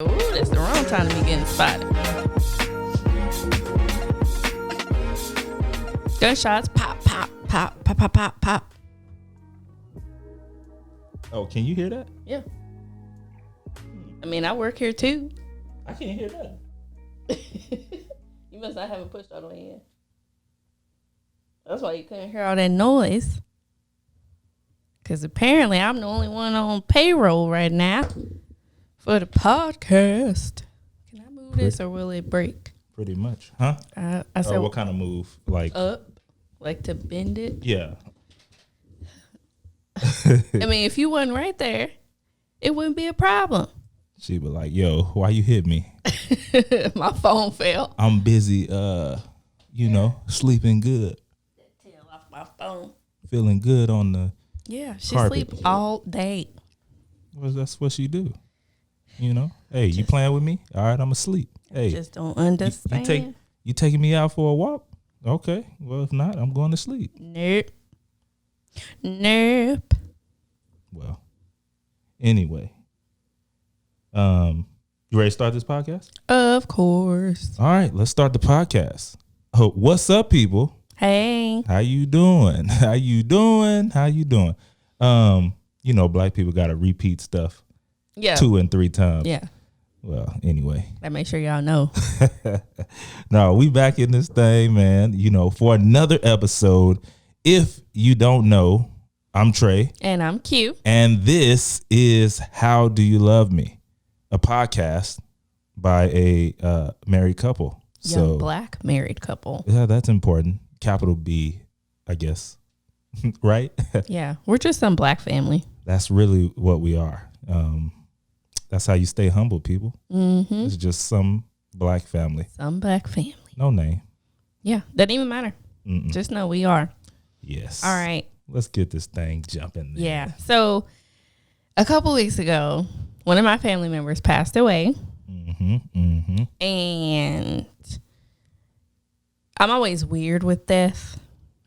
Ooh, that's the wrong time to be getting spotted. Gunshots, pop, pop, pop, pop, pop, pop, pop. Oh, can you hear that? Yeah. I mean, I work here too. I can't hear that. You must not have it pushed all the way in. That's why you couldn't hear all that noise. Because apparently I'm the only one on payroll right now for the podcast. Can I move this or will it break? Pretty much, huh? I said, what kind of move? Like up, like to bend it. Yeah. I mean, if you wasn't right there, it wouldn't be a problem. She was like, "Yo, why you hit me?" My phone fell. I'm busy, sleeping good. That tail off my phone. Feeling good on the she carpet. sleep all day. Well, that's what she do. Hey, you playing with me? All right, I'm asleep. Hey, just don't understand. You taking me out for a walk? Okay. Well, if not, I'm going to sleep. Nope. Well, anyway, you ready to start this podcast? Of course. All right, let's start the podcast. Oh, what's up, people? Hey. How you doing? Black people got to repeat stuff 2 and 3 times. Yeah. Well, anyway. I make sure y'all know. No, we back in this thing, man, for another episode. If you don't know, I'm Trey. And I'm Q. And this is How Do You Love Me? A podcast by a married couple. Young black married couple. Yeah, that's important. Capital B, I guess. Right? Yeah, we're just some black family. That's really what we are. That's how you stay humble, people. Mm-hmm. It's just some black family. Some black family. No name. Yeah, doesn't even matter. Mm-mm. Just know we are. Yes. All right. Let's get this thing jumping. Yeah. So a couple weeks ago, one of my family members passed away. And I'm always weird with death.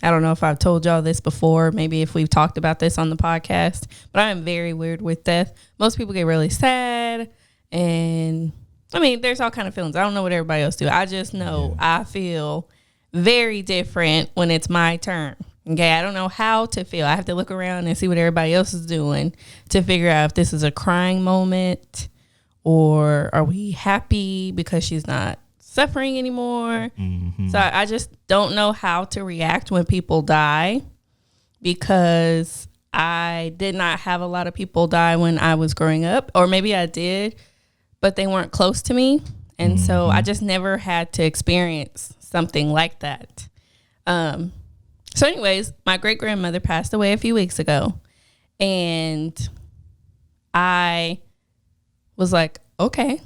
I don't know if I've told y'all this before, maybe if we've talked about this on the podcast, but I am very weird with death. Most people get really sad, and I mean, there's all kind of feelings. I don't know what everybody else do. I just know I feel very different when it's my turn. Okay, I don't know how to feel. I have to look around and see what everybody else is doing to figure out if this is a crying moment or are we happy because she's not suffering anymore. So I just don't know how to react when people die, because I did not have a lot of people die when I was growing up, or maybe I did, but they weren't close to me. And so I just never had to experience something like that. So anyways, my great grandmother passed away a few weeks ago, and I was like, okay.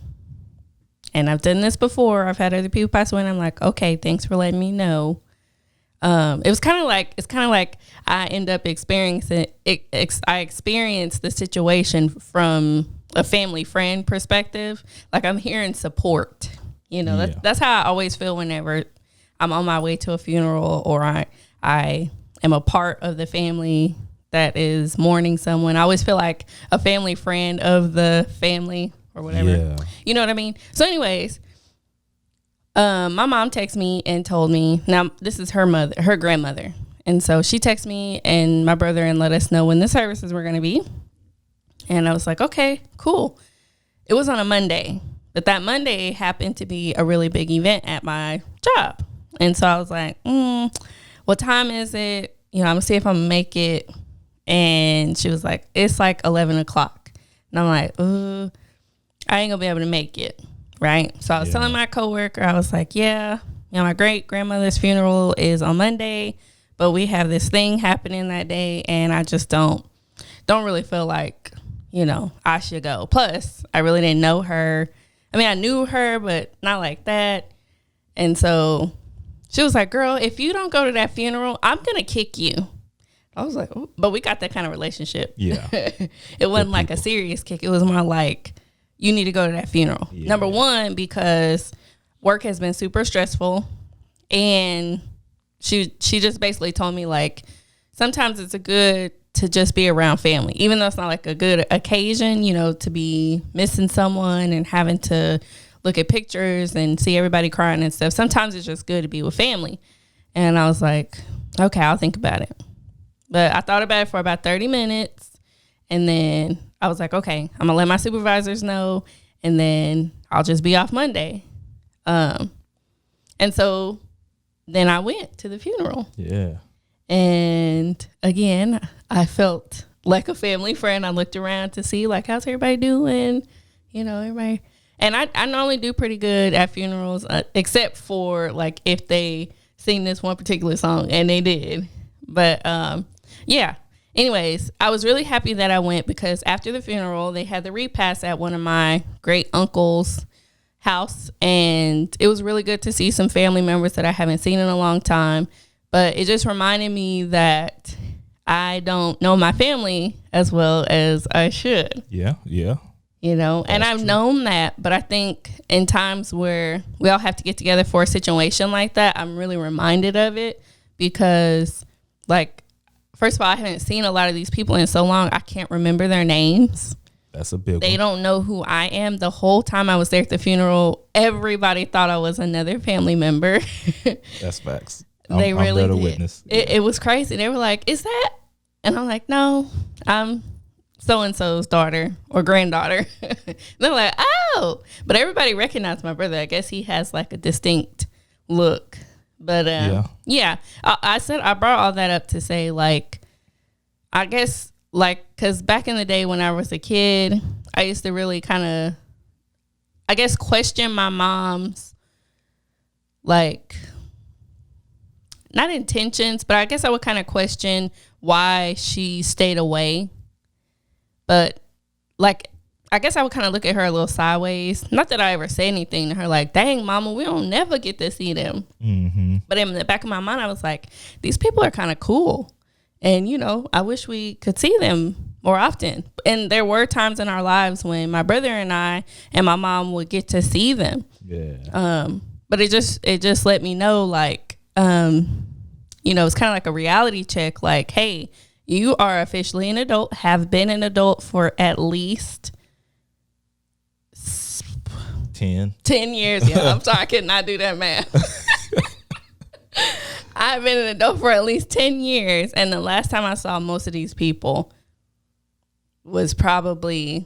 And I've done this before. I've had other people pass away, and I'm like, okay, thanks for letting me know. It's kind of like I end up experiencing it. I experienced the situation from a family friend perspective. Like, I'm hearing support. That's how I always feel whenever I'm on my way to a funeral, or I am a part of the family that is mourning someone. I always feel like a family friend of the family or whatever. Yeah. You know what I mean? So anyways, my mom texted me and told me, now this is her grandmother. And so she texted me and my brother and let us know when the services were going to be. And I was like, okay, cool. It was on a Monday, but that Monday happened to be a really big event at my job. And so I was like, what time is it? I'm going to see if I'm going to make it. And she was like, it's like 11 o'clock. And I'm like, I ain't gonna be able to make it, right? So I was telling my coworker, I was like, my great grandmother's funeral is on Monday, but we have this thing happening that day, and I just don't really feel like, I should go. Plus, I really didn't know her. I mean, I knew her, but not like that. And so she was like, girl, if you don't go to that funeral, I'm gonna kick you. I was like, ooh. But we got that kind of relationship. Yeah. It wasn't like a serious kick. It was more like, you need to go to that funeral. Yeah. Number one, because work has been super stressful, and she just basically told me, like, sometimes it's a good to just be around family, even though it's not like a good occasion, you know, to be missing someone and having to look at pictures and see everybody crying and stuff. Sometimes it's just good to be with family. And I was like, okay, I'll think about it. But I thought about it for about 30 minutes. And then I was like, okay, I'm going to let my supervisors know. And then I'll just be off Monday. And so then I went to the funeral. Yeah. And again, I felt like a family friend. I looked around to see, like, how's everybody doing? You know, everybody. And I normally do pretty good at funerals, except for, like, if they sing this one particular song, and they did. But, yeah. Anyways, I was really happy that I went because after the funeral, they had the repast at one of my great uncle's house. And it was really good to see some family members that I haven't seen in a long time. But it just reminded me that I don't know my family as well as I should. Yeah. You know, and I've known that, but I think in times where we all have to get together for a situation like that, I'm really reminded of it because, like, first of all, I haven't seen a lot of these people in so long, I can't remember their names. That's a big one. They don't know who I am. The whole time I was there at the funeral, everybody thought I was another family member. That's facts. They really I'm there to did. Witness. It was crazy. They were like, is that? And I'm like, no, I'm so-and-so's daughter or granddaughter. They're like, oh. But everybody recognized my brother. I guess he has like a distinct look. But yeah. I said I brought all that up to say, like, I guess, like, because back in the day when I was a kid, I used to really kind of, I guess, question my mom's, like, not intentions, but I guess I would kind of question why she stayed away. But, like, I guess I would kind of look at her a little sideways. Not that I ever say anything to her, like, dang, mama, we don't never get to see them. Mm-hmm. But in the back of my mind, I was like, these people are kind of cool. And, you know, I wish we could see them more often. And there were times in our lives when my brother and I and my mom would get to see them. Yeah. But it just let me know, like, you know, it's kind of like a reality check. Like, hey, you are officially an adult, have been an adult for at least 10 years. Yeah, I'm sorry, I could not do that math. I've been an adult for at least 10 years. And the last time I saw most of these people was probably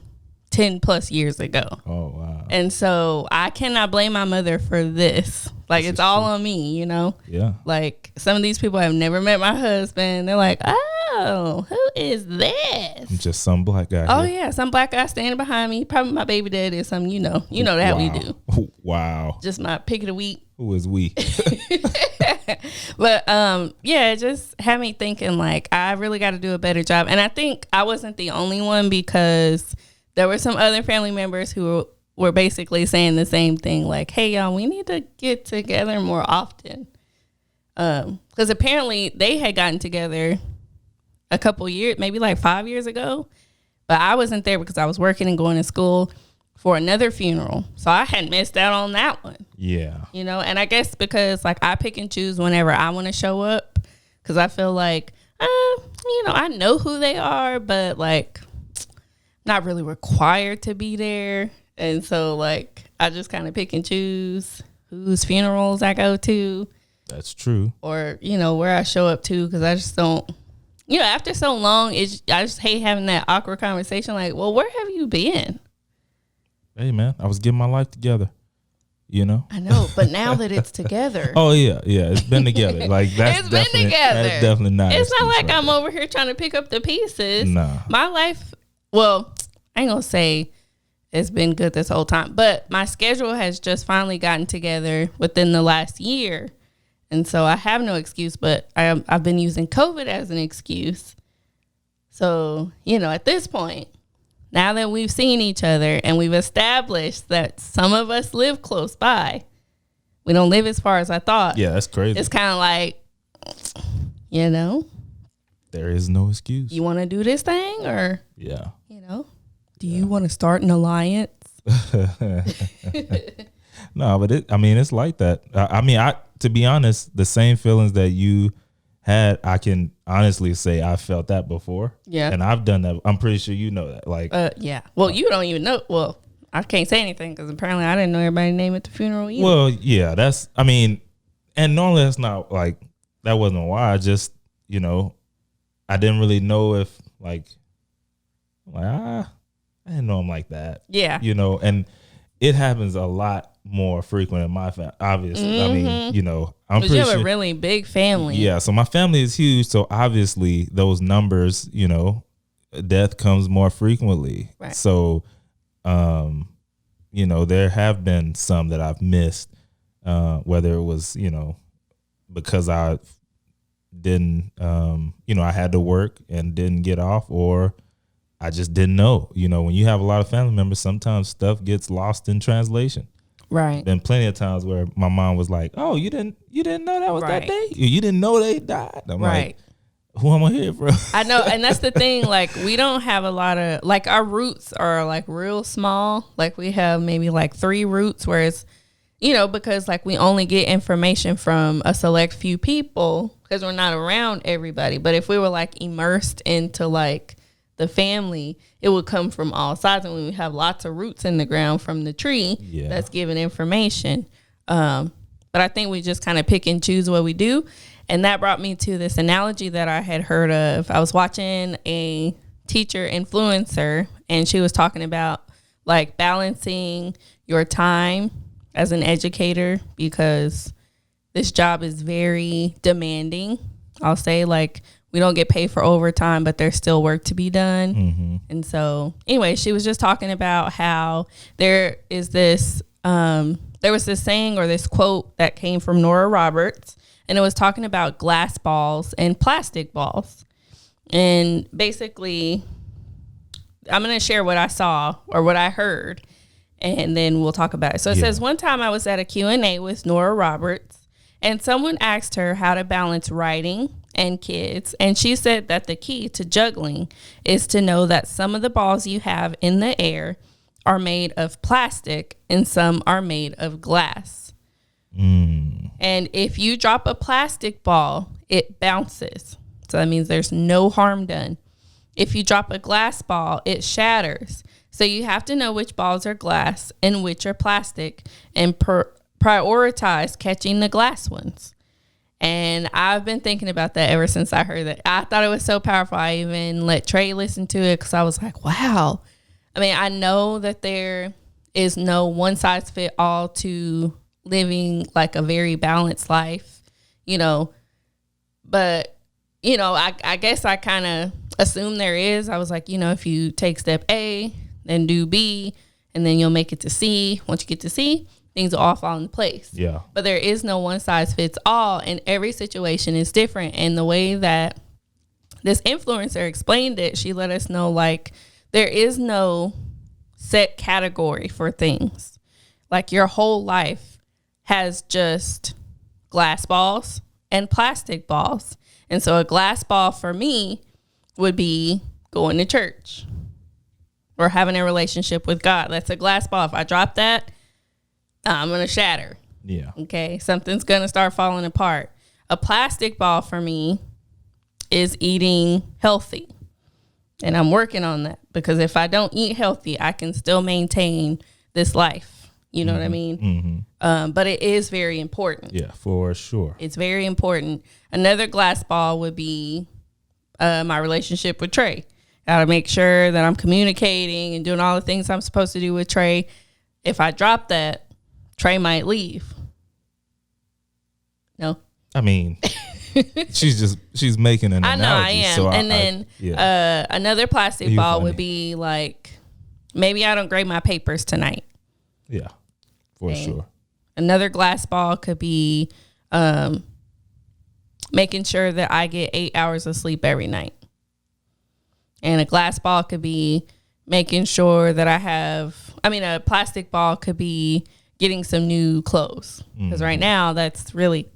10 plus years ago. Oh, wow. And so I cannot blame my mother for this. Like, it's all on me, you know? Yeah. Like, some of these people have never met my husband. They're like, oh, who is this? Just some black guy. Oh, yeah. Some black guy standing behind me. Probably my baby daddy or something, you know. You know that we do. Wow. Just my pick of the week. Who is we? But, yeah, it just had me thinking, like, I really got to do a better job. And I think I wasn't the only one because there were some other family members who were basically saying the same thing. Like, hey, y'all, we need to get together more often. Because apparently they had gotten together a couple years, maybe like 5 years ago. But I wasn't there because I was working and going to school for another funeral. So I had missed out on that one. Yeah. You know, and I guess because, like, I pick and choose whenever I want to show up. Because I feel like, you know, I know who they are, but, like, not really required to be there. And so, like, I just kind of pick and choose whose funerals I go to. That's true. Or, you know, where I show up to, because I just don't, you know, after so long, I just hate having that awkward conversation. Like, well, where have you been? Hey, man, I was getting my life together, you know? I know, but now that it's together. Oh, yeah, it's been together. Like, that's It's been together. That's definitely not. It's not like I'm over here trying to pick up the pieces. Nah. My life, well, I ain't going to say it's been good this whole time, but my schedule has just finally gotten together within the last year. And so I have no excuse, but I've been using COVID as an excuse. So, you know, at this point, now that we've seen each other and we've established that some of us live close by, we don't live as far as I thought. Yeah, that's crazy. It's kind of like, you know, there is no excuse. you want to do this thing or, yeah, you know, do you want to start an alliance? No, but it's like that. To be honest, the same feelings that you I can honestly say I felt that before. Yeah. And I've done that. I'm pretty sure you know that. Like, yeah. Well, you don't even know. Well, I can't say anything because apparently I didn't know everybody's name at the funeral either. Well, yeah, and normally that's not like, that wasn't why. I just, I didn't really know if I didn't know him like that. Yeah. And it happens a lot more frequent in my family, obviously. Mm-hmm. I mean, I'm pretty you have sure, a really big family. Yeah, so my family is huge. So obviously those numbers, death comes more frequently. Right. So, there have been some that I've missed, whether it was, because I didn't, I had to work and didn't get off, or I just didn't know. When you have a lot of family members, sometimes stuff gets lost in translation. Right. Been plenty of times where my mom was like, "Oh, you didn't know that was that day? You didn't know they died?" I'm like, "Who am I here for?" I know, and that's the thing. Like, we don't have a lot of, like, our roots are like real small. Like, we have maybe like 3 roots, whereas, because like we only get information from a select few people because we're not around everybody. But if we were like immersed into like the family, it would come from all sides, and we have lots of roots in the ground from the tree that's giving information. But I think we just kind of pick and choose what we do. And that brought me to this analogy that I had heard of. I was watching a teacher influencer, and she was talking about like balancing your time as an educator, because this job is very demanding. I'll say, like, we don't get paid for overtime, but there's still work to be done. Mm-hmm. And so anyway, she was just talking about how there was this saying or this quote that came from Nora Roberts, and it was talking about glass balls and plastic balls. And basically, I'm going to share what I saw or what I heard, and then we'll talk about it. So it says, one time I was at a Q&A with Nora Roberts, and someone asked her how to balance writing and kids. And she said that the key to juggling is to know that some of the balls you have in the air are made of plastic and some are made of glass. And if you drop a plastic ball, it bounces. So that means there's no harm done. If you drop a glass ball, it shatters. So you have to know which balls are glass and which are plastic, and prioritize catching the glass ones. And I've been thinking about that ever since I heard that. I thought it was so powerful. I even let Trey listen to it because I was like, wow. I mean, I know that there is no one size fit all to living like a very balanced life, but, I guess I kind of assumed there is. I was like, if you take step A, then do B, and then you'll make it to C. Once you get to C, things will all fall into place. Yeah. But there is no one size fits all, and every situation is different. And the way that this influencer explained it, she let us know, like, there is no set category for things. Like, your whole life has just glass balls and plastic balls. And so a glass ball for me would be going to church or having a relationship with God. That's a glass ball. If I drop that, I'm going to shatter. Yeah. Okay. Something's going to start falling apart. A plastic ball for me is eating healthy. And I'm working on that, because if I don't eat healthy, I can still maintain this life. You know what I mean? Mm-hmm. But it is very important. Yeah, for sure. It's very important. Another glass ball would be my relationship with Trey. Got to make sure that I'm communicating and doing all the things I'm supposed to do with Trey. If I drop that, Trey might leave. No? I mean, she's making an analogy. I know I am. So and then another plastic ball would be like, maybe I don't grade my papers tonight. Yeah, for sure. Another glass ball could be making sure that I get 8 hours of sleep every night. And a glass ball could be making sure that a plastic ball could be getting some new clothes. Because right now, that's really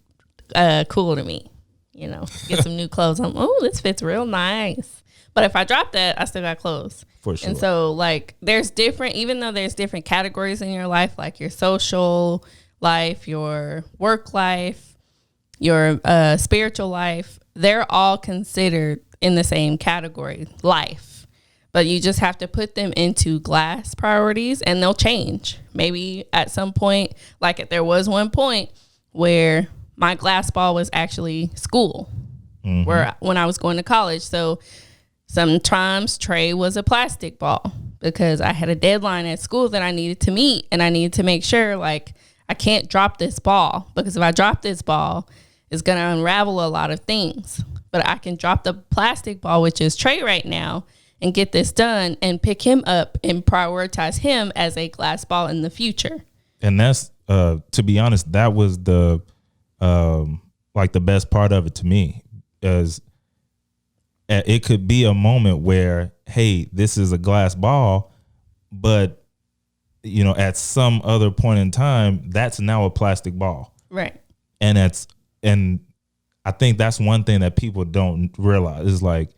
cool to me. Get some new clothes. This fits real nice. But if I drop that, I still got clothes. For sure. And so, like, even though there's different categories in your life, like your social life, your work life, your spiritual life, they're all considered in the same category, life. But you just have to put them into glass priorities and they'll change. Maybe at some point, like there was one point where my glass ball was actually school, where when I was going to college. So sometimes Trey was a plastic ball because I had a deadline at school that I needed to meet, and I needed to make sure, like, I can't drop this ball, because if I drop this ball, it's going to unravel a lot of things. But I can drop the plastic ball, which is Trey right now, and get this done and pick him up and prioritize him as a glass ball in the future. And that's, to be honest, that was the best part of it to me, is it could be a moment where, hey, this is a glass ball, but at some other point in time, that's now a plastic ball. Right. And I think that's one thing that people don't realize is like,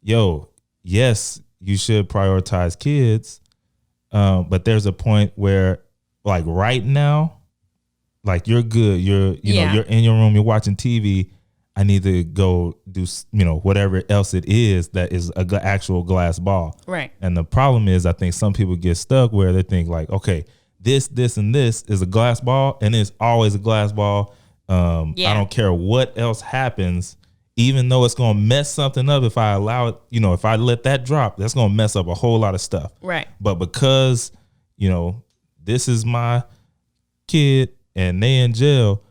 yo, yes, you should prioritize kids. But there's a point where, like, right now, like, you're good. You're in your room, you're watching TV. I need to go do, whatever else it is that is a actual glass ball. Right. And the problem is, I think some people get stuck where they think like, okay, this, and this is a glass ball, and it's always a glass ball. I don't care what else happens, even though it's going to mess something up. If I allow it, if I let that drop, that's going to mess up a whole lot of stuff. Right. But because, this is my kid and they in jail,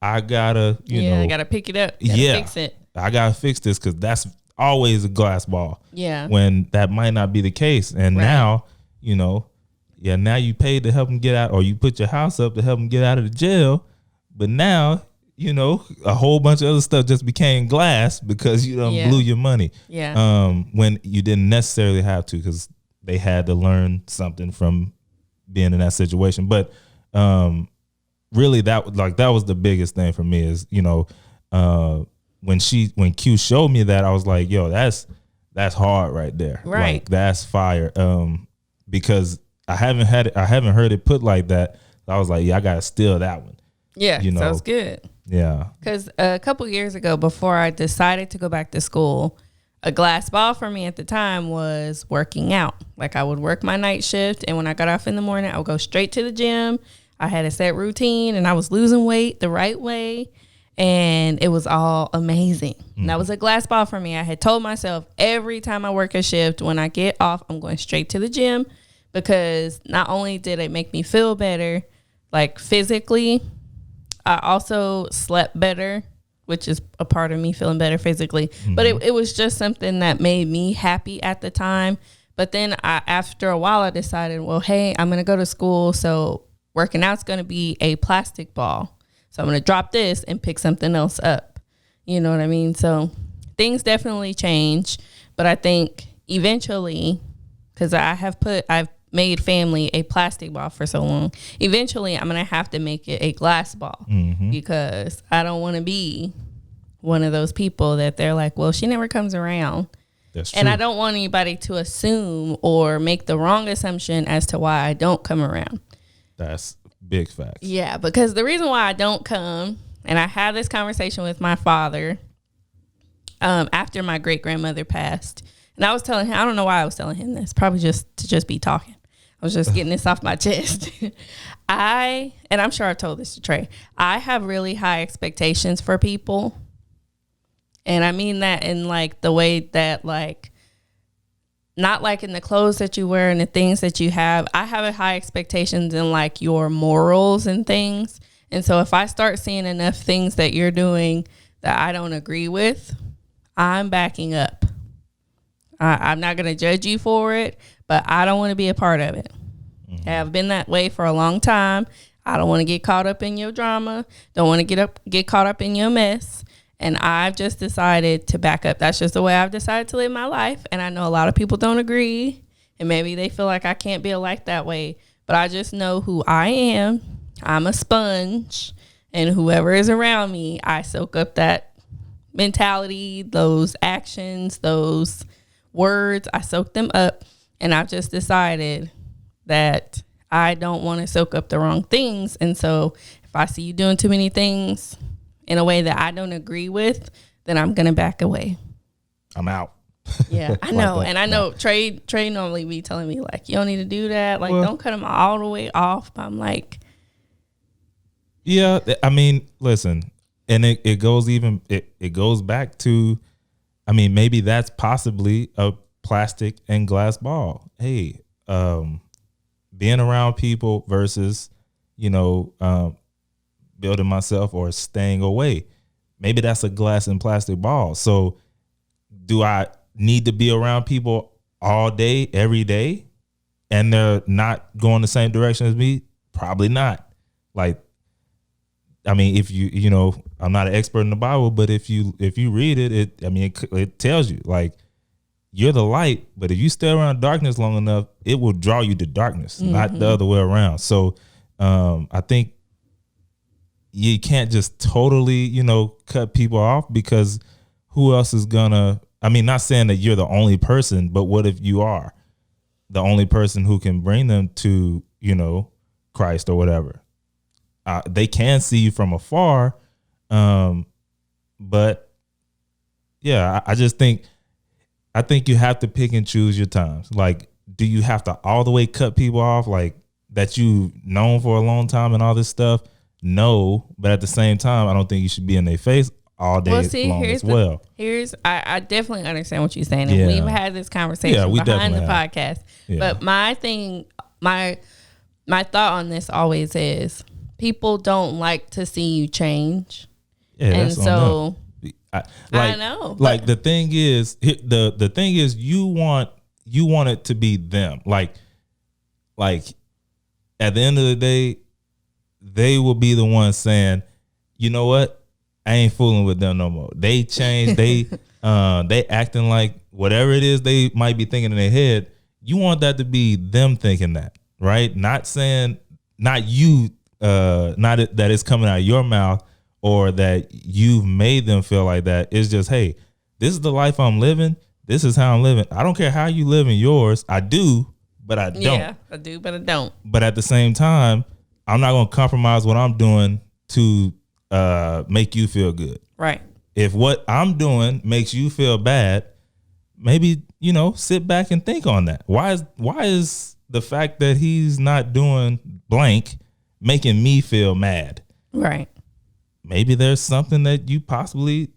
I gotta, I gotta pick it up. Fix it. I gotta fix this because that's always a glass ball. Yeah. When that might not be the case. And now, now you paid to help them get out, or you put your house up to help them get out of the jail. But now, a whole bunch of other stuff just became glass because you blew your money. Yeah. When you didn't necessarily have to, because they had to learn something from being in that situation. But really, that was the biggest thing for me is, when Q showed me that, I was like, yo, that's hard right there. Right. Like, that's fire. Because I haven't heard it put like that. I was like, yeah, I gotta steal that one. Yeah. Sounds good. Yeah. Because a couple years ago, before I decided to go back to school, a glass ball for me at the time was working out. Like, I would work my night shift, and when I got off in the morning, I would go straight to the gym. I had a set routine, and I was losing weight the right way, and it was all amazing. And that was a glass ball for me. I had told myself every time I work a shift, when I get off, I'm going straight to the gym, because not only did it make me feel better, like physically, I also slept better, which is a part of me feeling better physically. But it was just something that made me happy at the time. But then after a while, I decided, well, hey, I'm going to go to school, so working out's going to be a plastic ball. So I'm going to drop this and pick something else up. You know what I mean? So things definitely change. But I think eventually, because I've made family a plastic ball for so long, eventually I'm going to have to make it a glass ball, because I don't want to be one of those people that they're like, well, she never comes around. That's true. And I don't want anybody to assume or make the wrong assumption as to why I don't come around. That's big facts. Yeah, because the reason why I don't come, and I had this conversation with my father after my great grandmother passed, and I was telling him, I don't know why I was telling him this, probably just to be talking. I was just getting this off my chest. And I'm sure I've told this to Trey, I have really high expectations for people, and I mean that in like the way that, like, not like in the clothes that you wear and the things that you have. I have a high expectations in like your morals and things. And so if I start seeing enough things that you're doing that I don't agree with, I'm backing up. I'm not going to judge you for it, but I don't want to be a part of it. I've been that way for a long time. I don't want to get caught up in your drama. Don't want to get caught up in your mess. And I've just decided to back up. That's just the way I've decided to live my life. And I know a lot of people don't agree. And maybe they feel like I can't be like that way. But I just know who I am. I'm a sponge. And whoever is around me, I soak up that mentality, those actions, those words. I soak them up. And I've just decided that I don't want to soak up the wrong things. And so if I see you doing too many things in a way that I don't agree with, then I'm gonna back away. I'm out. Yeah, I know. And I know Trey normally be telling me, like, you don't need to do that. Like, don't cut him all the way off. But I'm like, yeah, I mean, listen, and it goes it goes back to, I mean, maybe that's possibly a plastic and glass ball. Hey, being around people versus, building myself or staying away. Maybe that's a glass and plastic ball. So do I need to be around people all day, every day, and they're not going the same direction as me? Probably not. Like, I mean, if I'm not an expert in the Bible, but if you read it, it tells you, like, you're the light, but if you stay around darkness long enough, it will draw you to darkness, not the other way around. So I think you can't just totally, cut people off, because who else is gonna, I mean, not saying that you're the only person, but what if you are the only person who can bring them to, Christ or whatever? They can see you from afar. But yeah, I think you have to pick and choose your times. Like, do you have to all the way cut people off, like, that you've known for a long time and all this stuff? No, but at the same time, I don't think you should be in their face all day long as well. I definitely understand what you're saying. And we've had this conversation behind the podcast. Yeah. But my thing, my thought on this always is, people don't like to see you change. Yeah, and that's so I know. Like, the thing is, the thing is, you want it to be them. Like at the end of the day, they will be the ones saying, you know what? I ain't fooling with them no more. They changed. They acting like whatever it is they might be thinking in their head. You want that to be them thinking that, right? Not saying, not you, not that it's coming out of your mouth or that you've made them feel like that. It's just, hey, this is the life I'm living. This is how I'm living. I don't care how you live in yours. I do, but I don't. Yeah, I do, but I don't. But at the same time, I'm not going to compromise what I'm doing to make you feel good. Right. If what I'm doing makes you feel bad, maybe, sit back and think on that. Why is the fact that he's not doing blank making me feel mad? Right. Maybe there's something that you possibly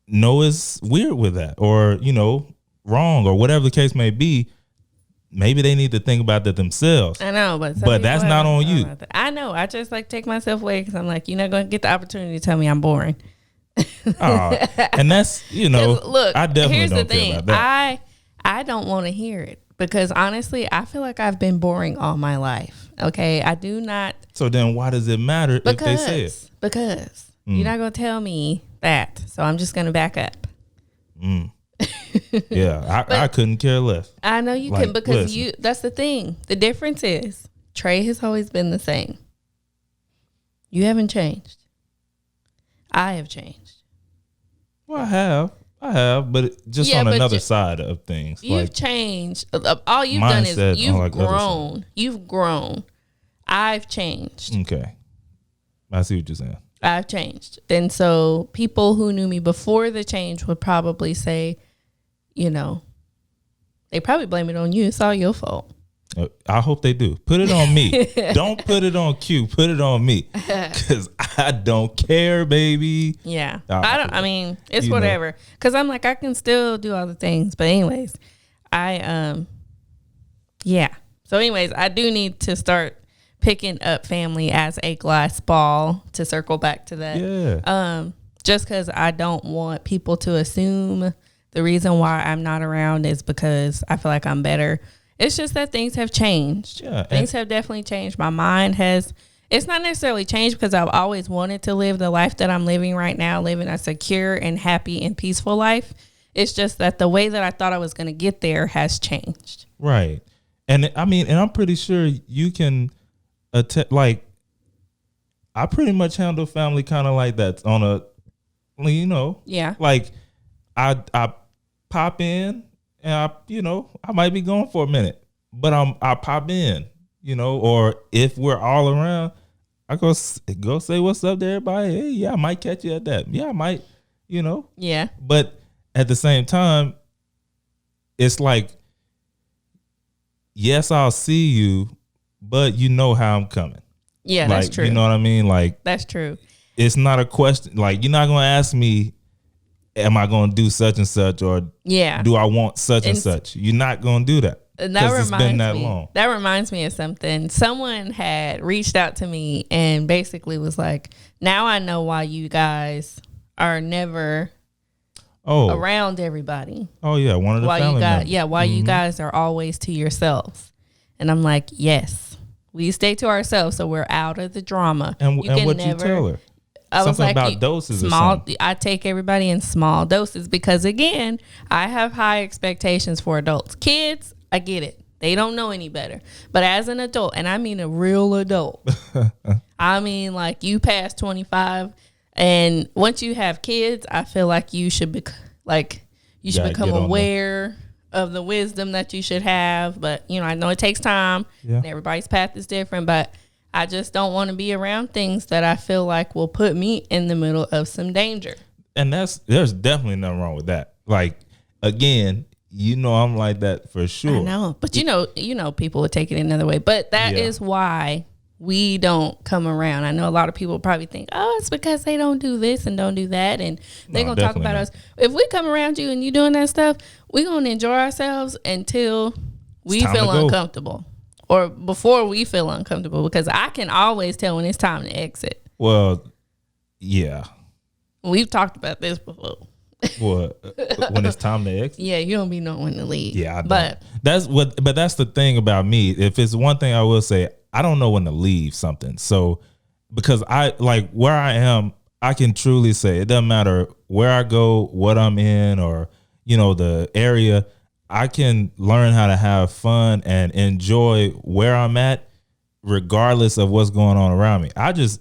know is weird with that, or, wrong, or whatever the case may be. Maybe they need to think about that themselves. I know, but that's not on you. I know. I just take myself away because I'm like, you're not going to get the opportunity to tell me I'm boring. And that's, look, I definitely here's don't the thing. care about that. I don't want to hear it, because honestly, I feel like I've been boring all my life. Okay, I do not. So then why does it matter if they say it? Because you're not going to tell me that. So I'm just going to back up. Yeah, I couldn't care less. I know you can, because that's the thing. The difference is Trey has always been the same. You haven't changed. I have changed. Well, I have, but just on another side of things. You've changed. All you've done is you've grown. You've grown. I've changed. Okay. I see what you're saying. I've changed. And so people who knew me before the change would probably say, they probably blame it on you. It's all your fault. I hope they do. Put it on me. Don't put it on Q. Put it on me, because I don't care, baby. Yeah. I mean, it's whatever. Because I'm like, I can still do all the things. But anyways, yeah. So anyways, I do need to start picking up family as a glass ball, to circle back to that. Yeah. Just because I don't want people to assume the reason why I'm not around is because I feel like I'm better. It's just that things have changed. Yeah, things have definitely changed. My mind has, it's not necessarily changed because I've always wanted to live the life that I'm living right now, living a secure and happy and peaceful life. It's just that the way that I thought I was going to get there has changed. Right. And I mean, and I'm pretty sure you can, like, I pretty much handle family kind of like that on a, Yeah. Like, I pop in, and I might be gone for a minute, but I pop in, or if we're all around, I go say what's up to everybody. Hey, yeah, I might catch you at that. Yeah, I might. you know? Yeah. But at the same time, it's like, yes, I'll see you, but you know how I'm coming. Yeah, like, that's true. You know what I mean? Like, that's true. It's not a question. Like, you're not going to ask me, am I going to do such and such, or do I want such and such? You're not going to do that. That it's been that long. That reminds me of something. Someone had reached out to me and basically was like, now I know why you guys are never around everybody. Oh, yeah. One of the family members. Yeah, why you guys are always to yourselves. And I'm like, yes, we stay to ourselves, so we're out of the drama. And what you tell her? I was like, about doses small. or something. I take everybody in small doses because, again, I have high expectations for adults. Kids, I get it. They don't know any better. But as an adult, and I mean a real adult, I mean like you past 25, and once you have kids, I feel like you should become aware of the wisdom that you should have. But, you know, I know it takes time. Yeah. And everybody's path is different, but I just don't want to be around things that I feel like will put me in the middle of some danger. And there's definitely nothing wrong with that. Like, again, you know, I'm like that for sure. I know, but you know, people would take it another way. But that is why we don't come around. I know a lot of people probably think, oh, it's because they don't do this and don't do that, and they're gonna talk about us. If we come around you and you doing that stuff, we're gonna enjoy ourselves until we feel uncomfortable, or before we feel uncomfortable. Because I can always tell when it's time to exit. Well, yeah, we've talked about this before. What when it's time to exit? Yeah, you don't be knowing when to leave. Yeah, I don't. But that's the thing about me. If it's one thing I will say, I don't know when to leave something. So because I like where I am, I can truly say it doesn't matter where I go, what I'm in, or you know, the area. I can learn how to have fun and enjoy where I'm at, regardless of what's going on around me. I was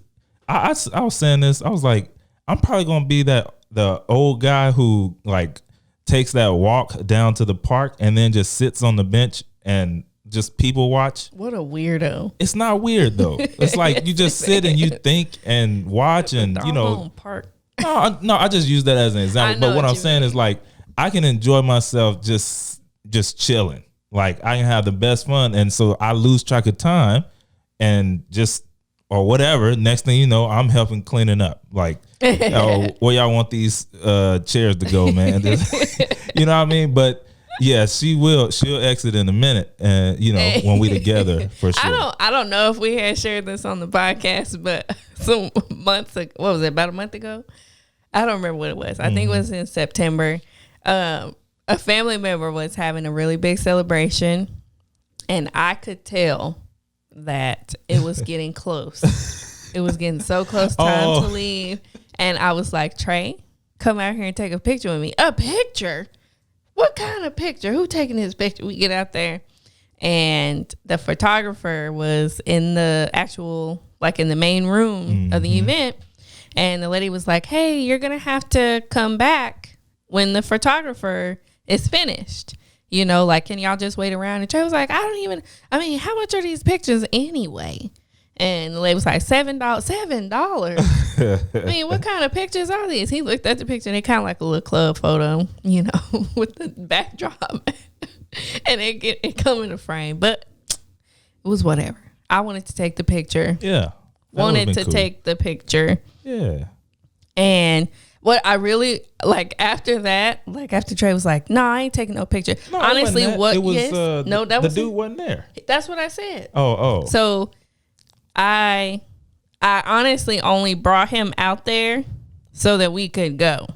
saying this. I was like, I'm probably gonna be the old guy who like takes that walk down to the park and then just sits on the bench and just people watch. What a weirdo. It's not weird though. It's like you just sit and you think and watch and you know. Park. No, I just use that as an example. But what I'm saying is like I can enjoy myself just chilling. Like I can have the best fun, and so I lose track of time and just or whatever. Next thing you know, I'm helping cleaning up. Like, where y'all want these chairs to go, man? You know what I mean? But yeah, she'll exit in a minute, and you know when we together for sure. I don't know if we had shared this on the podcast, but some months ago, what was it? About a month ago? I don't remember what it was. I think it was in September. A family member was having a really big celebration, and I could tell that it was getting close. It was getting so close, time to leave. And I was like, Trey, come out here and take a picture with me. A picture? What kind of picture? Who taking this picture? We get out there, and the photographer was in the actual, like in the main room of the event. And the lady was like, hey, you're going to have to come back when the photographer is finished. You know, like, can y'all just wait around? And Trey was like, I mean, how much are these pictures anyway? And the lady was like, $7. I mean, what kind of pictures are these? He looked at the picture, and they kind of like a little club photo, you know, with the backdrop. And it come in a frame. But it was whatever. I wanted to take the picture. Yeah. Wanted to take the picture. Yeah. And what I really like after that, like after Trey was like, "No, I ain't taking no picture." No, honestly, what? It was, yes, no, that was the dude wasn't there. That's what I said. Oh. So, I honestly only brought him out there so that we could go.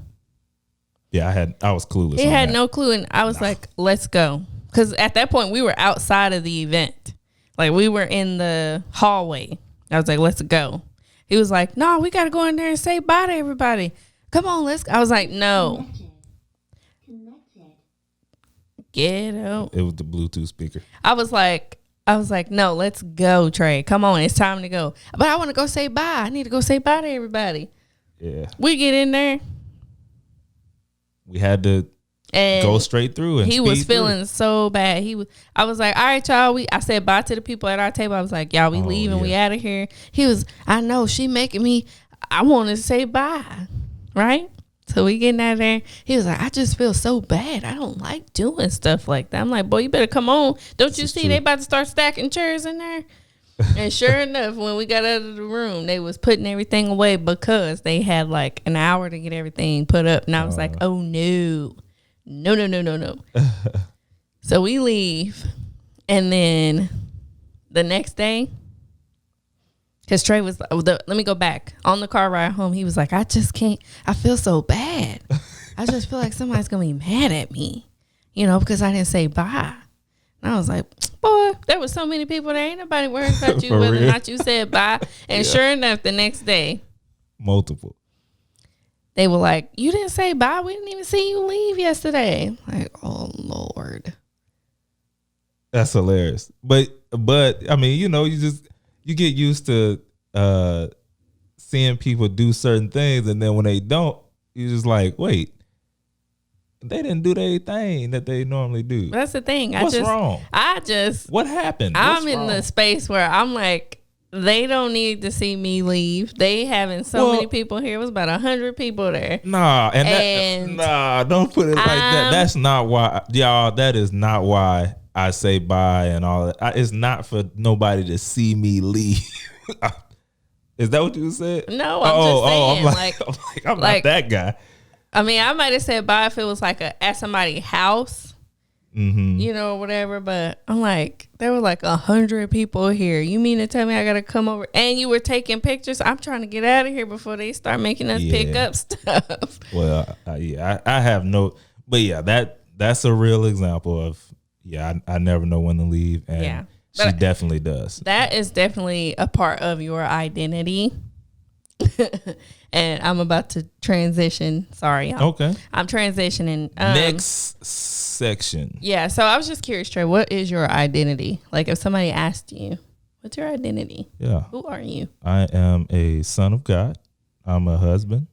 Yeah, I was clueless. He had no clue, and I was like, "Let's go," because at that point we were outside of the event, like we were in the hallway. I was like, "Let's go." He was like, "No, we got to go in there and say bye to everybody. Come on, let's go." I was like, "No." Connected. Get out. It was the Bluetooth speaker. I was like, "No, let's go, Trey. Come on, it's time to go." But I want to go say bye. I need to go say bye to everybody. Yeah. We get in there. We had to go straight through, and he was feeling so bad. I was like, "All right, y'all." I said bye to the people at our table. I was like, "Y'all, we leaving. We out of here." He was, "I know she making me. I want to say bye." Right? So we getting out of there. He was like, I just feel so bad. I don't like doing stuff like that. I'm like, boy, you better come on. Don't you see they about to start stacking chairs in there? And sure enough, when we got out of the room, they was putting everything away because they had like an hour to get everything put up. And I was like, oh, no. No. So we leave. And then the next day, because Trey was, let me go back. On the car ride home, he was like, I just can't, I feel so bad. I just feel like somebody's going to be mad at me, because I didn't say bye. And I was like, boy, there was so many people there. Ain't nobody worried about you whether or not you said bye. And sure enough, the next day. Multiple. They were like, you didn't say bye. We didn't even see you leave yesterday. Like, oh, Lord. That's hilarious. But I mean, you get used to seeing people do certain things. And then when they don't, you're just like, wait. They didn't do their thing that they normally do. That's the thing. What's wrong? What happened? I'm in the space where I'm like, they don't need to see me leave. They having so many people here. It was about 100 people there. Don't put it like that. That's not why, y'all. That is not why I say bye and all that. It's not for nobody to see me leave. Is that what you said? No, I'm just saying. I'm not that guy. I mean, I might have said bye if it was like at somebody's house, or whatever. But I'm like, there were like 100 people here. You mean to tell me I got to come over? And you were taking pictures? I'm trying to get out of here before they start making us pick up stuff. Well, I have no, but that's a real example of, I never know when to leave. And she definitely does. That is definitely a part of your identity. And I'm about to transition. Sorry, y'all. Okay. I'm transitioning. Next section. Yeah. So I was just curious, Trey, what is your identity? Like if somebody asked you, what's your identity? Yeah. Who are you? I am a son of God. I'm a husband,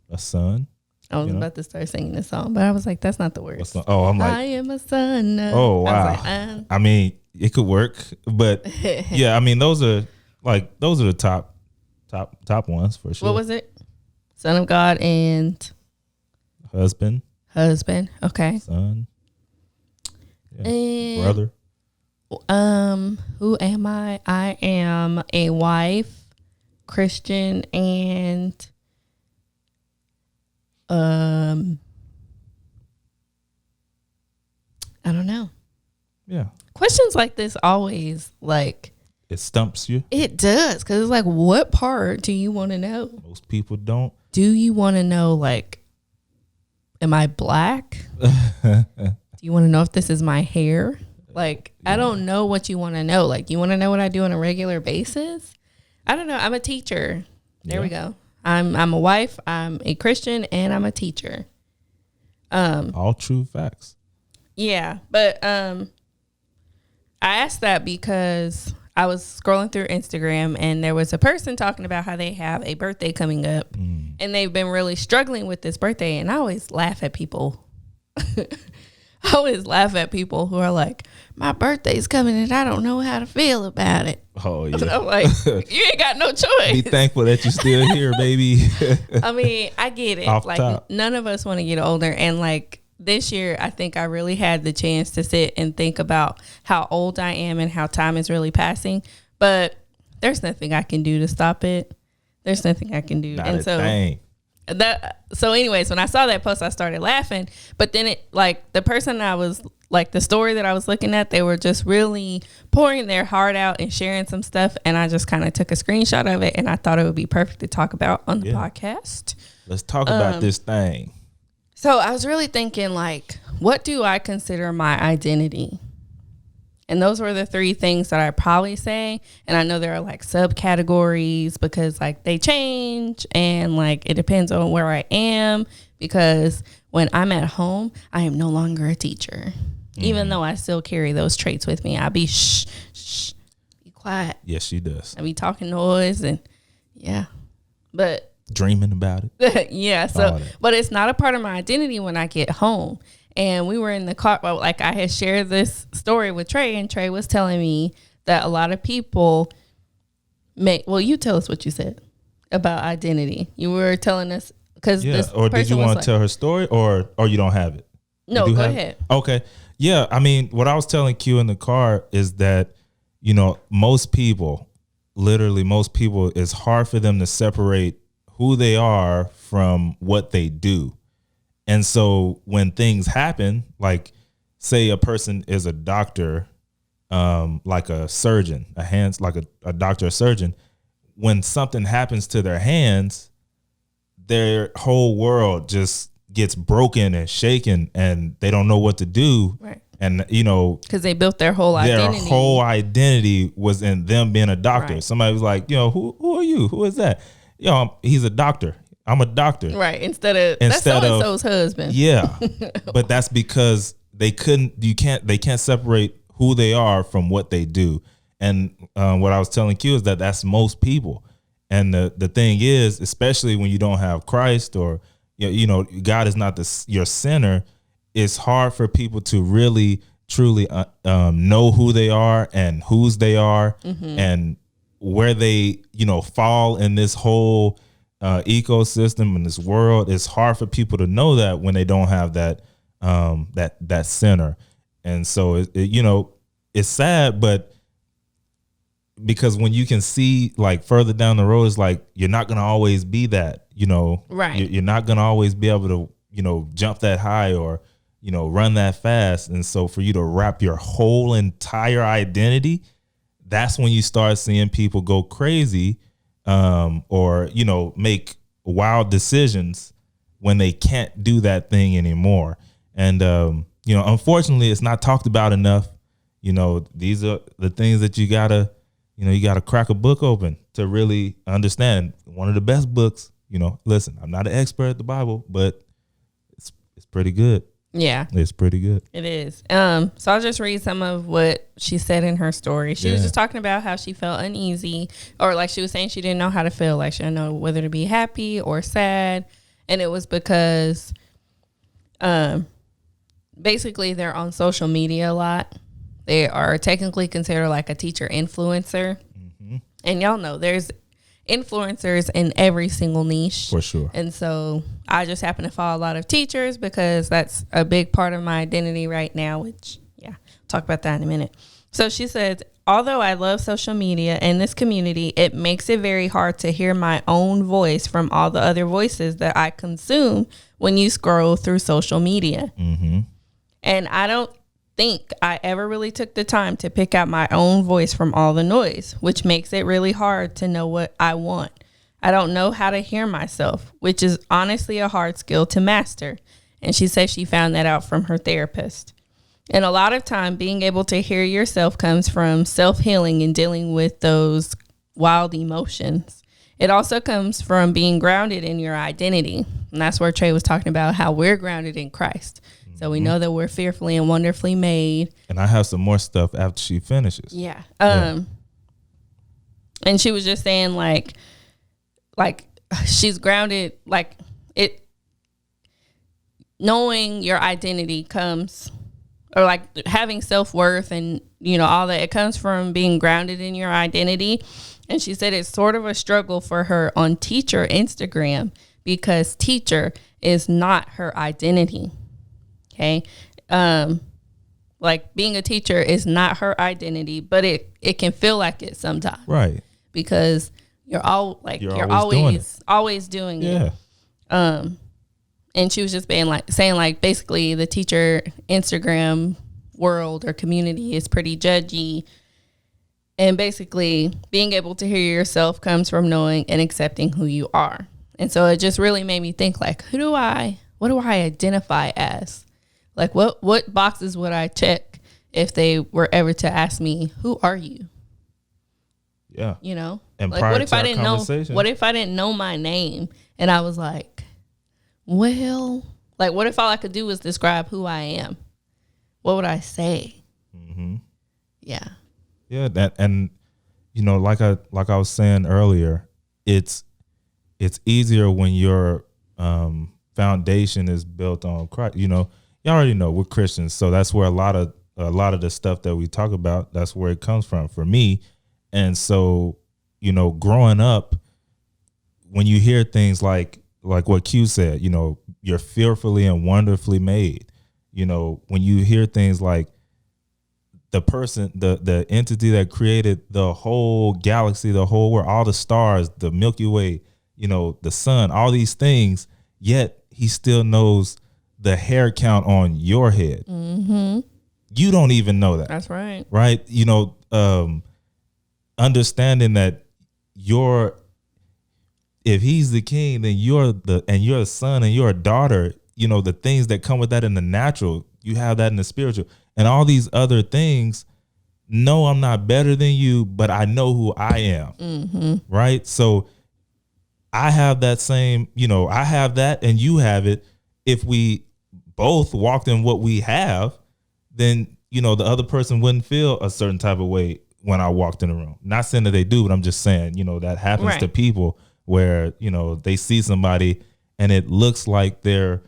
a son. I was about to start singing this song, but I was like, that's not the words. I'm like, I am a son of. Oh, wow. I mean, it could work, but yeah, I mean, those are the top ones for sure. What was it? Son of God and husband. Okay. Son. Yeah. And brother. Who am I? I am a wife, Christian, and I don't know. Yeah. Questions like this always it stumps you. It does, because it's like, what part do you want to know? Most people don't. Do you want to know, am I black? Do you want to know if this is my hair? I don't know what you want to know. You want to know what I do on a regular basis? I don't know. I'm a teacher. There we go. I'm a wife. I'm a Christian, and I'm a teacher. All true facts. Yeah, but I asked that because I was scrolling through Instagram and there was a person talking about how they have a birthday coming up and they've been really struggling with this birthday. And I always laugh at people. I always laugh at people who are like, my birthday's coming and I don't know how to feel about it. Oh, yeah. And I'm like, you ain't got no choice. Be thankful that you're still here, baby. I mean, I get it. Top. None of us want to get older. And this year, I think I really had the chance to sit and think about how old I am and how time is really passing. But there's nothing I can do to stop it. There's nothing I can do. Not and a thing. So anyways, when I saw that post, I started laughing. But then the person I was the story that I was looking at, they were just really pouring their heart out and sharing some stuff. And I just kind of took a screenshot of it. And I thought it would be perfect to talk about on the podcast. Let's talk about this thing. So I was really thinking, what do I consider my identity? And those were the three things that I probably say. And I know there are subcategories because they change and it depends on where I am. Because when I'm at home, I am no longer a teacher. Even though I still carry those traits with me. I'll be shh, be quiet. Yes, she does. I be talking noise and but dreaming about it. Yeah. So, but it's not a part of my identity when I get home. And we were in the car. Well, I had shared this story with Trey, and Trey was telling me that a lot of people you tell us what you said about identity. You were telling us because Yeah. this Or did you person was want to like, tell her story, or you don't have it? no, You do go have ahead. Okay. Yeah. I mean, what I was telling Q in the car is that, you know, most people, it's hard for them to separate who they are from what they do. And so when things happen, like say a person is a doctor, like a surgeon, a doctor, a surgeon, when something happens to their hands, their whole world just gets broken and shaken, and they don't know what to do. Right. And, you know, Because they built their whole identity. Their whole identity was in them being a doctor. Right. Somebody was like, you know, who are you? Who is that? You know, he's a doctor. I'm a doctor. Right. Instead of that's so-and-so's husband. Yeah. But that's because they can't separate who they are from what they do. And what I was telling Q is that's most people. And the thing is, especially when you don't have Christ, or you know God is not your center, it's hard for people to really truly know who they are and whose they are, and where they, you know, fall in this whole ecosystem in this world. It's hard for people to know that when they don't have that that center. And so you know, it's sad, but because when you can see like further down the road, it's like you're not gonna always be that, you know, right? You're not gonna always be able to, you know, jump that high or, you know, run that fast. And so for you to wrap your whole entire identity, that's when you start seeing people go crazy, or, you know, make wild decisions when they can't do that thing anymore. And, you know, unfortunately, it's not talked about enough. You know, these are the things that you gotta crack a book open to really understand. One of the best books, you know, listen, I'm not an expert at the Bible, but it's pretty good. Yeah. It's pretty good. It is. So I'll just read some of what she said in her story. She was just talking about how she felt uneasy, or like she was saying she didn't know how to feel, like she didn't know whether to be happy or sad. And it was because basically they're on social media a lot. They are technically considered like a teacher influencer. Mm-hmm. And y'all know there's influencers in every single niche. For sure. And so I just happen to follow a lot of teachers because that's a big part of my identity right now, which, yeah, talk about that in a minute. So she said, although I love social media and this community, it makes it very hard to hear my own voice from all the other voices that I consume when you scroll through social media. Mm-hmm. And I don't think I ever really took the time to pick out my own voice from all the noise, which makes it really hard to know what I want. I don't know how to hear myself, which is honestly a hard skill to master. And she says she found that out from her therapist. And a lot of time being able to hear yourself comes from self-healing and dealing with those wild emotions. It also comes from being grounded in your identity. And that's where Trey was talking about how we're grounded in Christ. So we know that we're fearfully and wonderfully made. And I have some more stuff after she finishes. Yeah. And she was just saying like she's grounded, like it, knowing your identity comes, or like having self-worth and, you know, all that, it comes from being grounded in your identity. And she said it's sort of a struggle for her on teacher Instagram because teacher is not her identity. Okay. Like being a teacher is not her identity, but it can feel like it sometimes. Right. Because you're always doing it. Yeah. And she was just saying like basically the teacher Instagram world or community is pretty judgy. And basically being able to hear yourself comes from knowing and accepting who you are. And so it just really made me think like, what do I identify as? Like what boxes would I check if they were ever to ask me, who are you? Yeah. You know? And like what if I didn't know my name and I was like, well, like what if all I could do was describe who I am? What would I say? Mm-hmm. Yeah. Yeah, that, and you know, like I was saying earlier, it's easier when your foundation is built on Christ. You know, you already know we're Christians, so that's where a lot of the stuff that we talk about, that's where it comes from for me. And so, you know, growing up, when you hear things like, like what Q said, you're fearfully and wonderfully made. When you hear things like the person, the entity that created the whole galaxy, the whole world, all the stars, the Milky Way, the sun, all these things, yet he still knows the hair count on your head. Mm-hmm. You don't even know that. That's right. Right. Understanding that if he's the king, then you're a son and you're a daughter, the things that come with that in the natural, you have that in the spiritual, and all these other things. No, I'm not better than you, but I know who I am. Mm-hmm. Right. So I have that same, I have that and you have it. If we both walked in what we have, then, the other person wouldn't feel a certain type of way when I walked in the room. Not saying that they do, but I'm just saying, that happens to people where, they see somebody and it looks like they're,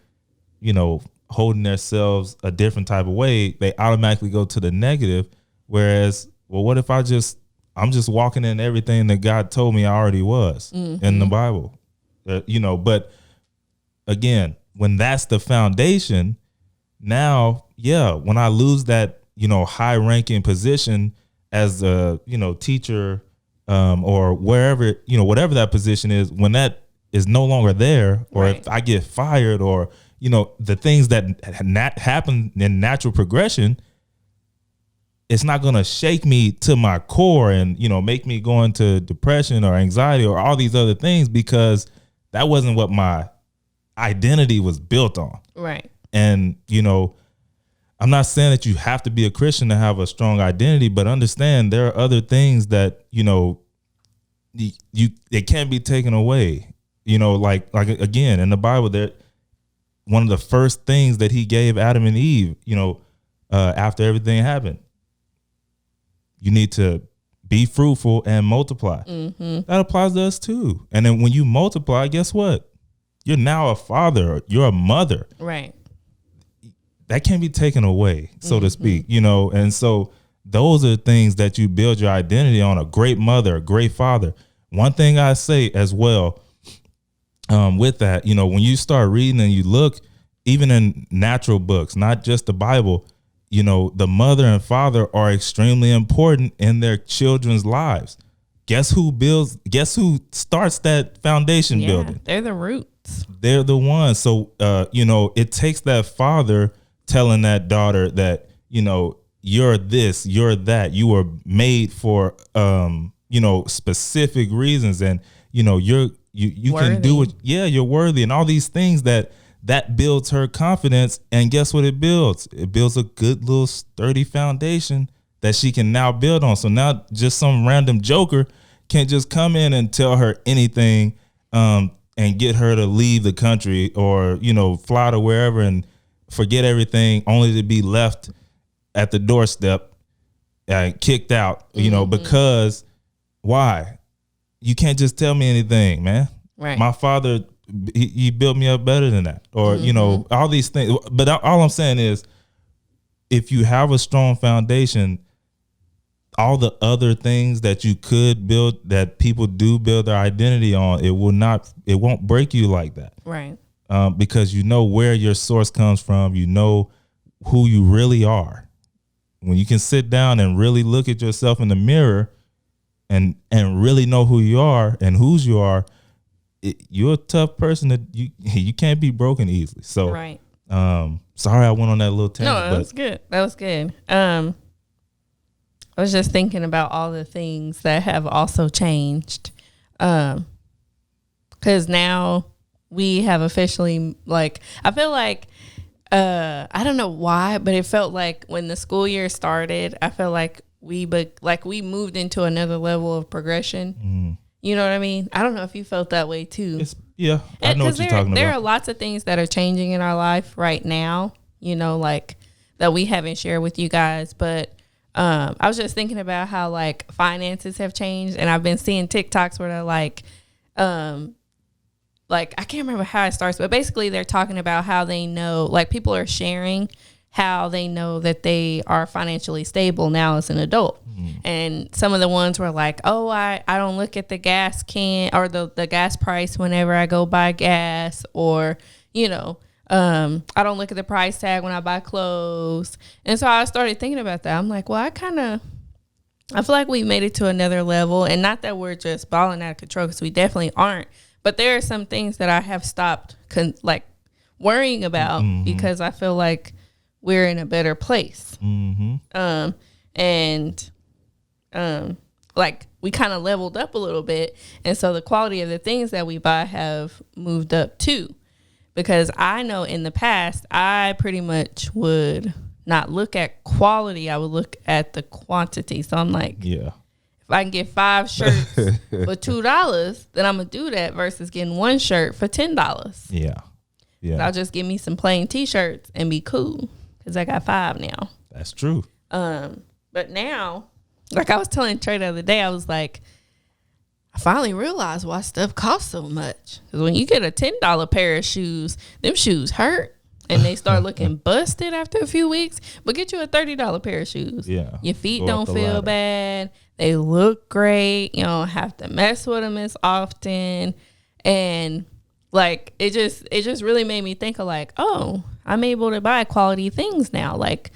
holding themselves a different type of way. They automatically go to the negative. Whereas, well, what if I'm just walking in everything that God told me I already was in the Bible, but again, when that's the foundation, now, when I lose that, high ranking position as a, teacher, or wherever, whatever that position is, when that is no longer there, or if I get fired, or, the things that happen in natural progression, it's not going to shake me to my core and, make me go into depression or anxiety or all these other things, because that wasn't what my identity was built on. Right. And, I'm not saying that you have to be a Christian to have a strong identity, but understand there are other things that, it can't be taken away. Like again, in the Bible, that one of the first things that he gave Adam and Eve, after everything happened, you need to be fruitful and multiply. Mm-hmm. That applies to us too. And then when you multiply, guess what? You're now a father. You're a mother. Right. That can't be taken away, so to speak, And so those are things that you build your identity on: a great mother, a great father. One thing I say as well, with that, when you start reading and you look, even in natural books, not just the Bible, the mother and father are extremely important in their children's lives. Guess who starts that foundation building? They're the roots. They're the ones. So, it takes that father telling that daughter that, you're this, you're that, you were made for, specific reasons. And, you can do it. Yeah, you're worthy. And all these things that builds her confidence. And guess what it builds? It builds a good little sturdy foundation that she can now build on. So now just some random joker can't just come in and tell her anything, and get her to leave the country or, fly to wherever and forget everything, only to be left at the doorstep and kicked out, because why? You can't just tell me anything, man. Right. My father, he built me up better than that. Or, all these things. But all I'm saying is, if you have a strong foundation, all the other things that you could build, that people do build their identity on, it won't break you like that. Right. Because you know where your source comes from. You know who you really are. When you can sit down and really look at yourself in the mirror and really know who you are and whose you are, you're a tough person that you can't be broken easily. So, right. Sorry I went on that little tangent. No, that was good. That was good. I was just thinking about all the things that have also changed. 'Cause now we have officially, I feel like, I don't know why, but it felt like when the school year started, I felt like we moved into another level of progression. Mm. You know what I mean? I don't know if you felt that way too. I know what you're talking about. There are lots of things that are changing in our life right now, that we haven't shared with you guys. But I was just thinking about how finances have changed, and I've been seeing TikToks where they're I can't remember how it starts, but basically they're talking about how they know, people are sharing how they know that they are financially stable now as an adult. And some of the ones were like, oh, I don't look at the gas can or the gas price whenever I go buy gas, or, you know, I don't look at the price tag when I buy clothes. And so I started thinking about that. I'm like, well, I feel like we made it to another level, and not that we're just balling out of control, because we definitely aren't. But there are some things that I have stopped worrying about because I feel like we're in a better place. Like we kind of leveled up a little bit. And so the quality of the things that we buy have moved up too. Because I know in the past, I pretty much would not look at quality. I would look at the quantity. So I'm like, if I can get 5 shirts for $2, then I'm going to do that versus getting 1 shirt for $10. Yeah. So I'll just give me some plain t-shirts and be cool, because I got 5 now. That's true. But now, like I was telling Trey the other day, I was like, I finally realized why stuff costs so much. Because when you get a $10 pair of shoes, them shoes hurt and they start looking busted after a few weeks. But get you a $30 pair of shoes. Yeah. Your feet don't feel bad. They look great. You don't have to mess with them as often. And like it just really made me think of like, oh, I'm able to buy quality things now. Like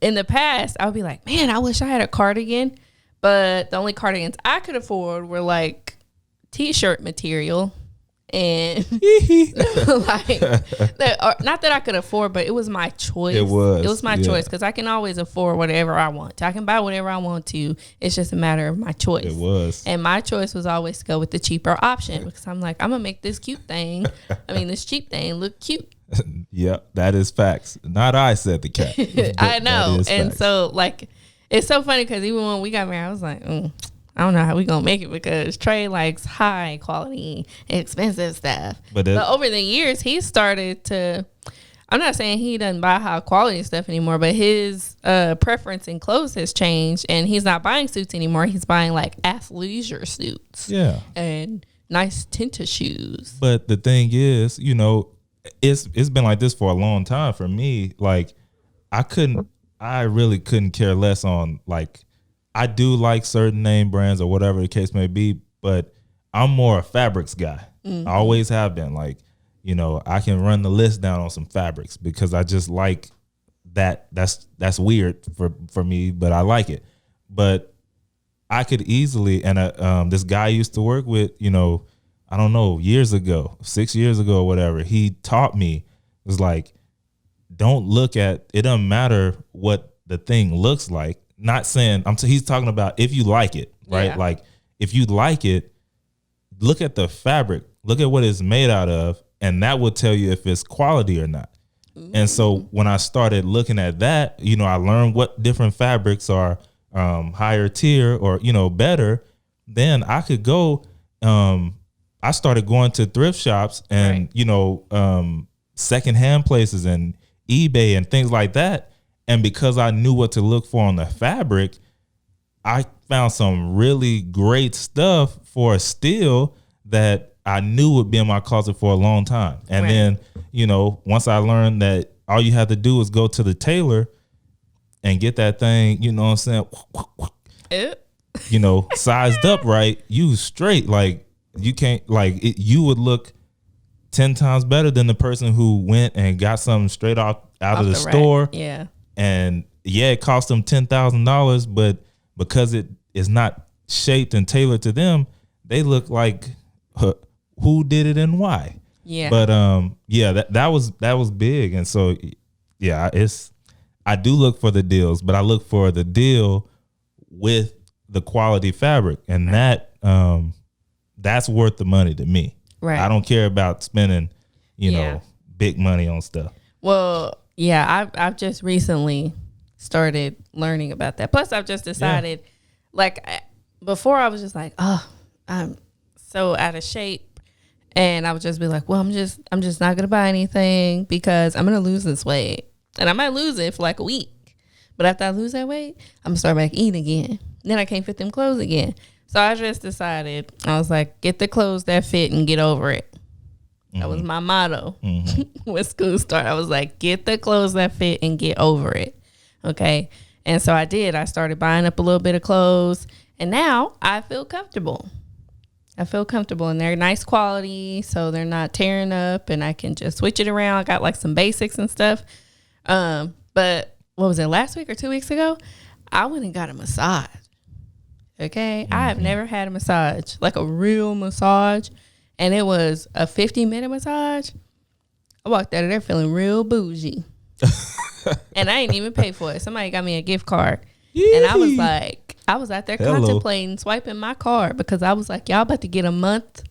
in the past, I would be like, man, I wish I had a cardigan. But the only cardigans I could afford were like t-shirt material, and like not that I could afford, but it was my choice. It was my choice, because I can always afford whatever I want. I can buy whatever I want to. It's just a matter of my choice. It was, and my choice was always to go with the cheaper option, because I'm like, I'm gonna make this cheap thing look cute. Yeah, that is facts. Not I said the cat. I know, and facts. So like. It's so funny because even when we got married, I was like, I don't know how we gonna make it, because Trey likes high quality, expensive stuff. But over the years, he started to. I'm not saying he doesn't buy high quality stuff anymore, but his preference in clothes has changed, and he's not buying suits anymore. He's buying like athleisure suits, and nice tinted shoes. But the thing is, you know, it's been like this for a long time for me. Like, I really couldn't care less on, like, I do like certain name brands or whatever the case may be, but I'm more a fabrics guy. I always have been. Like, you know, I can run the list down on some fabrics because I just like that. That's weird for me, but I like it. But I could easily, and this guy I used to work with, you know, I don't know, years ago, 6 years ago or whatever, he taught me, was like, don't look at, it doesn't matter what the thing looks like. Not saying, he's talking about if you like it, right? Yeah. Like if you like it, look at the fabric, look at what it's made out of, and that will tell you if it's quality or not. Ooh. And so when I started looking at that, you know, I learned what different fabrics are higher tier or, you know, better. Then I could go, I started going to thrift shops and, you know, secondhand places and eBay and things like that. And because I knew what to look for on the fabric, I found some really great stuff for a steal that I knew would be in my closet for a long time. And then, you know, once I learned that all you have to do is go to the tailor and get that thing, you know what I'm saying? You know, sized up right, you straight. Like you can't, like you would look 10 times better than the person who went and got something straight out of the store. Yeah. And it cost them $10,000, but because it is not shaped and tailored to them, they look like who did it and why. Yeah. But that was big. And so I do look for the deals, but I look for the deal with the quality fabric, and that's worth the money to me. Right. I don't care about spending, you know, big money on stuff. Well, I've just recently started learning about that. Plus, I've just decided, like, before I was just like, oh, I'm so out of shape, and I would just be like, well, I'm just not gonna buy anything because I'm gonna lose this weight, and I might lose it for like a week, but after I lose that weight, I'm gonna start back eating again. Then I can't fit them clothes again. So I just decided, I was like, get the clothes that fit and get over it. That was my motto. Mm-hmm. When school started, I was like, get the clothes that fit and get over it. Okay. And so I did. I started buying up a little bit of clothes, and now I feel comfortable. And they're nice quality, so they're not tearing up, and I can just switch it around. I got like some basics and stuff. But what was it, last week or 2 weeks ago? I went and got a massage. Okay. I have never had a massage, like a real massage. And it was a 50-minute massage. I walked out of there feeling real bougie. And I didn't even pay for it. Somebody got me a gift card. Yee. And I was like, I was out there contemplating swiping my card, because I was like, y'all about to get a 12-month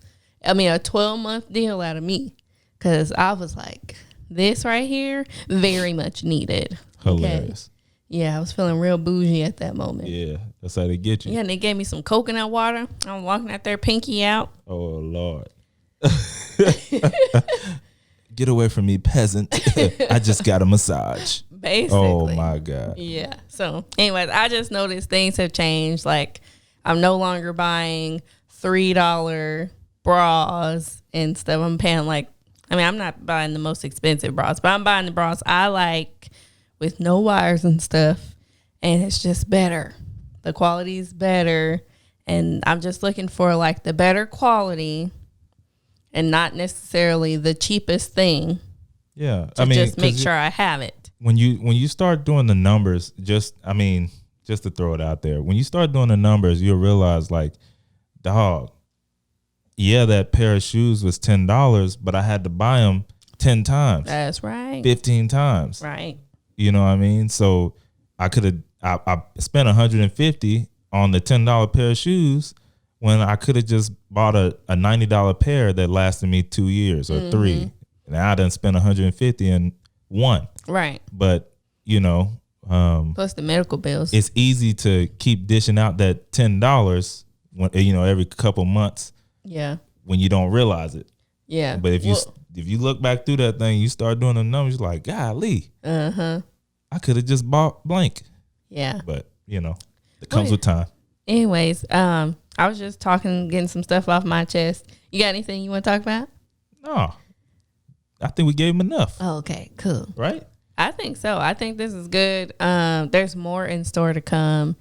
deal out of me. Because I was like, this right here, very much needed. Hilarious. Okay? Yeah, I was feeling real bougie at that moment. Yeah, that's how they get you. Yeah, and they gave me some coconut water. I'm walking out there, pinky out. Oh, Lord. Get away from me, peasant. I just got a massage. Basically. Oh, my God. Yeah. So, anyways, I just noticed things have changed. Like, I'm no longer buying $3 bras and stuff. I'm paying I'm not buying the most expensive bras, but I'm buying the bras I like, with no wires and stuff, and it's just better. The quality is better, and I'm just looking for like the better quality and not necessarily the cheapest thing. Yeah, just make sure I have it. When you start doing the numbers, just to throw it out there, when you start doing the numbers, you'll realize, like, dog, yeah, that pair of shoes was $10, but I had to buy them 10 times. That's right. 15 times. Right. You know what I mean? So I could have I spent $150 on the $10 pair of shoes when I could have just bought a $90 pair that lasted me 2 years or 3. And I done spent $150 and one. Right. But plus the medical bills. It's easy to keep dishing out that $10 when every couple months. Yeah. When you don't realize it. Yeah. But if you look back through that thing, you start doing the numbers, like, golly. I could have just bought blank. Yeah. But, it comes with time. Anyways, I was just getting some stuff off my chest. You got anything you want to talk about? No. I think we gave him enough. Oh, okay, cool. Right? I think so. I think this is good. There's more in store to come.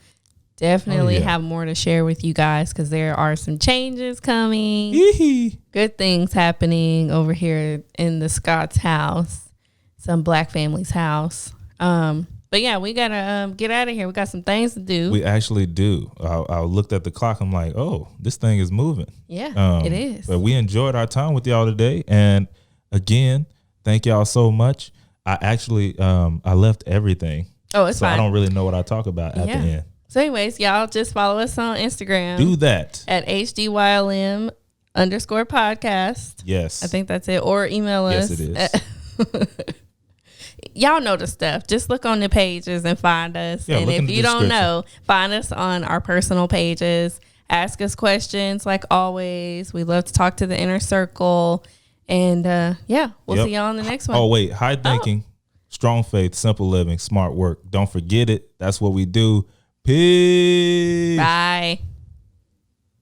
Definitely have more to share with you guys, because there are some changes coming. Yee-hee. Good things happening over here in the Scott's house, some Black family's house. But yeah, we gotta get out of here. We got some things to do. We actually do. I looked at the clock. I'm like, oh, this thing is moving. Yeah, it is. But we enjoyed our time with y'all today. And again, thank y'all so much. I actually I left everything. Oh, it's fine. I don't really know what I talk about at the end. So anyways, y'all just follow us on Instagram. Do that. At HDYLM _podcast. Yes. I think that's it. Or email us. Yes, it is. Y'all know the stuff. Just look on the pages and find us. Yeah, and if you don't know, find us on our personal pages. Ask us questions like always. We love to talk to the inner circle. And we'll see y'all on the next one. Oh, wait. High thinking, strong faith, simple living, smart work. Don't forget it. That's what we do. Peace. Bye.